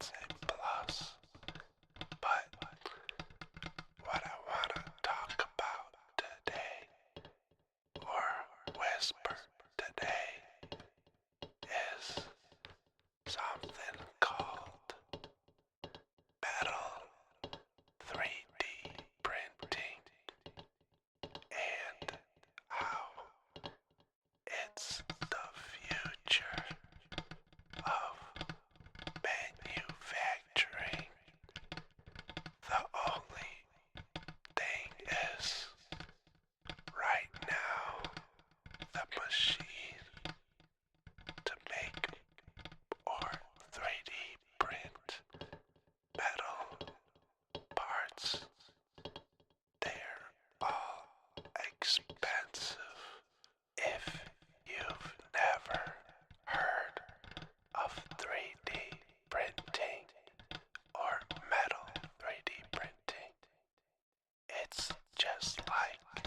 that's a plus. But what I want to talk about today, or whisper today, is something called metal 3D printing and how it's the future of manufacturing. The only thing is, right now, the machine to make or 3D print metal parts, they're all expensive. If you've never heard of 3D printing or metal 3D printing, it's just like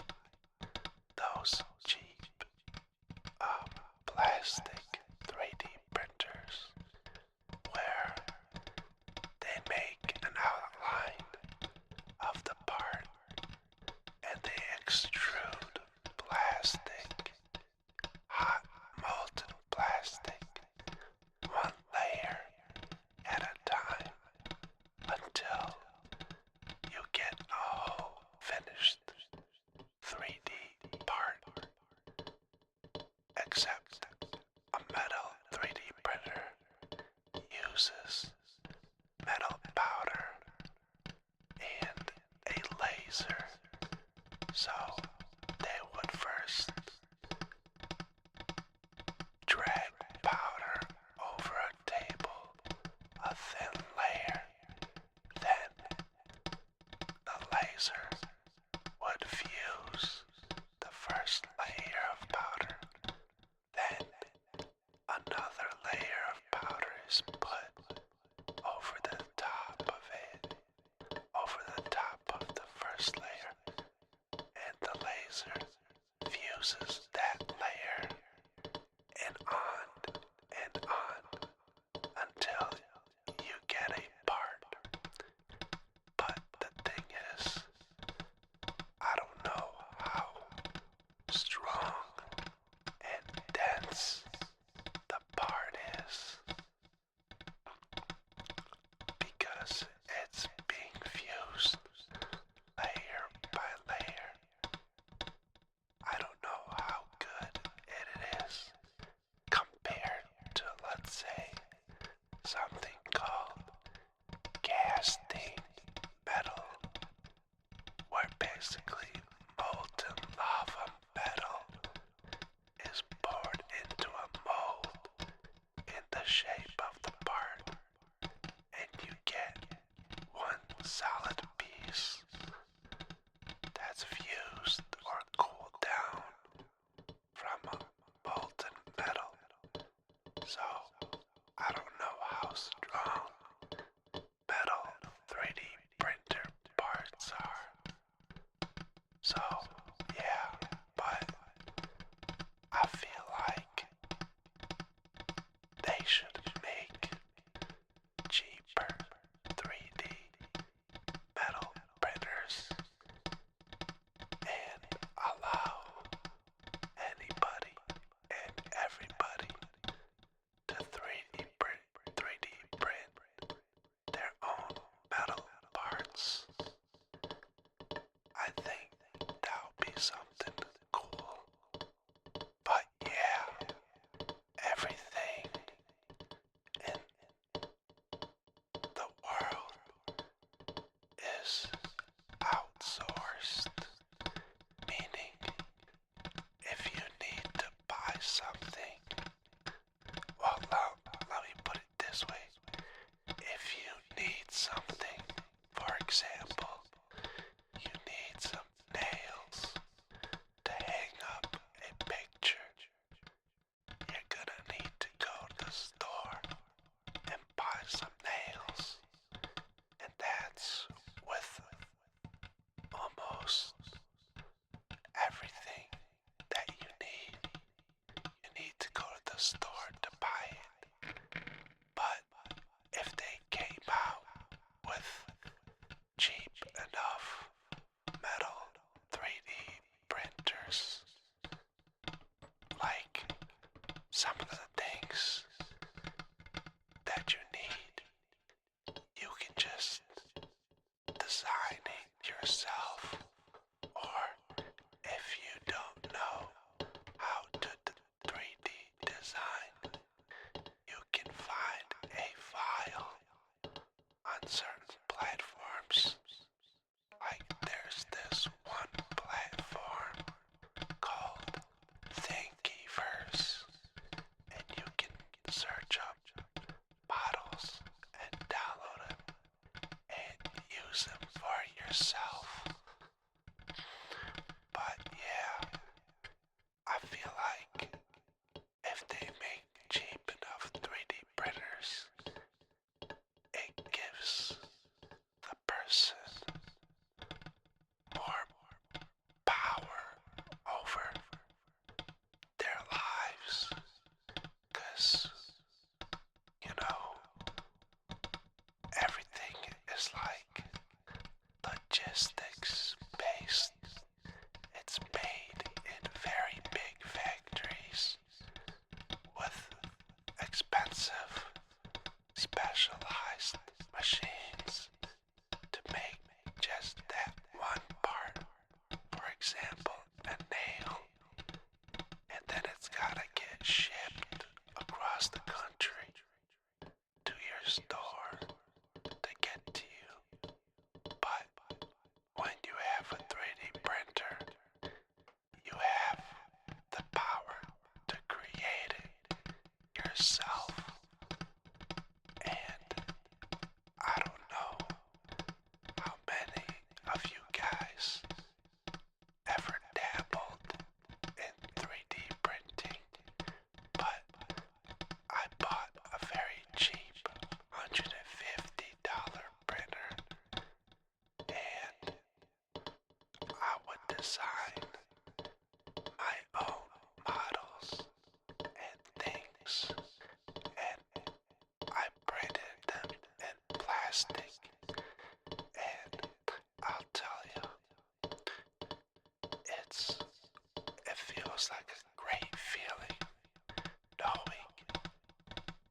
those cheap plastic 3D printers where they make an outline of the part and they extrude plastic, hot molten plastic, one layer at a time until you get a whole finished 3D part. Except a metal 3D printer uses metal powder and a laser. So they would first drag powder over a table, a thin layer, then the laser would fuse the first layer of powder, then another layer of powder is put over the top of it, over the top of the first layer, and the laser fuses that layer and on until you get a part. But the thing is, I don't know how strong and dense the part is because it's being fused layer by layer. I don't know how good it is compared to, let's say, something called casting metal, where basically molten lava metal is poured into a mold in the shape of the part, and you get one solid piece that's fused or cooled down from a molten metal. So I don't know how strong metal 3D printer parts are. So yeah, but I feel like they should make cheaper 3D metal printers yourself. But yeah, I feel like if they make cheap enough 3D printers, it gives the person more power over their lives. 'Cause, you know, everything is like logistics based. It's made in very big factories with expensive, specialized machines to make just that one part. For example, a nail. And then it's gotta get shipped across the country to your store to get to you. But when you have a 3D printer, you have the power to create it yourself. And I don't know how many of you guys ever dabbled in 3D printing, but I bought a very cheap $150 printer, and I would design my own models and things, and I printed them in plastic, and I'll tell you, it feels like a great feeling knowing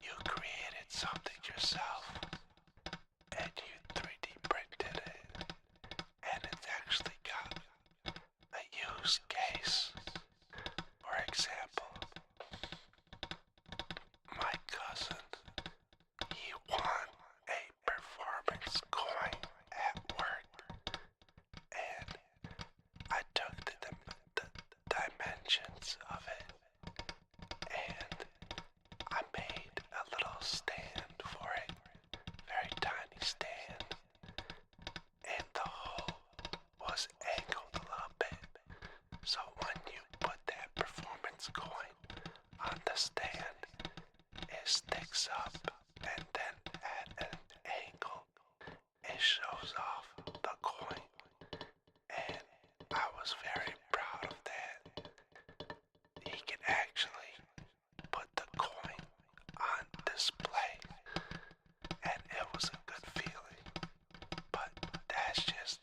you created something yourself and you 3D printed it, and it's actually got a use case. For example, my cousin, he won a performance coin at work, and I took the dimensions of it, and I made a little stand for it, very tiny stand, and the hole was angled a little bit, so when you put that performance coin on the stand, it sticks up, and then at an angle, it shows off the coin, and I was very proud of that. He can actually put the coin on display, and it was a good feeling. But that's just